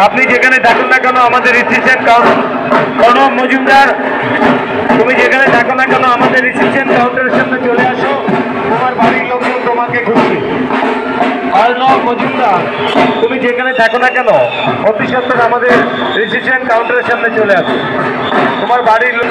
আপনি যেখানে থাকুন না কেন আমাদের রিসিপশন প্রণব মজুমদার, তুমি যেখানে থাকো না কেন আমাদের রিসিপশন কাউন্টারের সামনে চলে আসো, তোমার বাড়ির লোকজন তোমাকে খুঁজবে। প্রণব মজুমদার, তুমি যেখানে থাকো না কেন অতি সত্ত্বর আমাদের রিসিপশন কাউন্টারের সামনে চলে আসো, তোমার বাড়ির লোক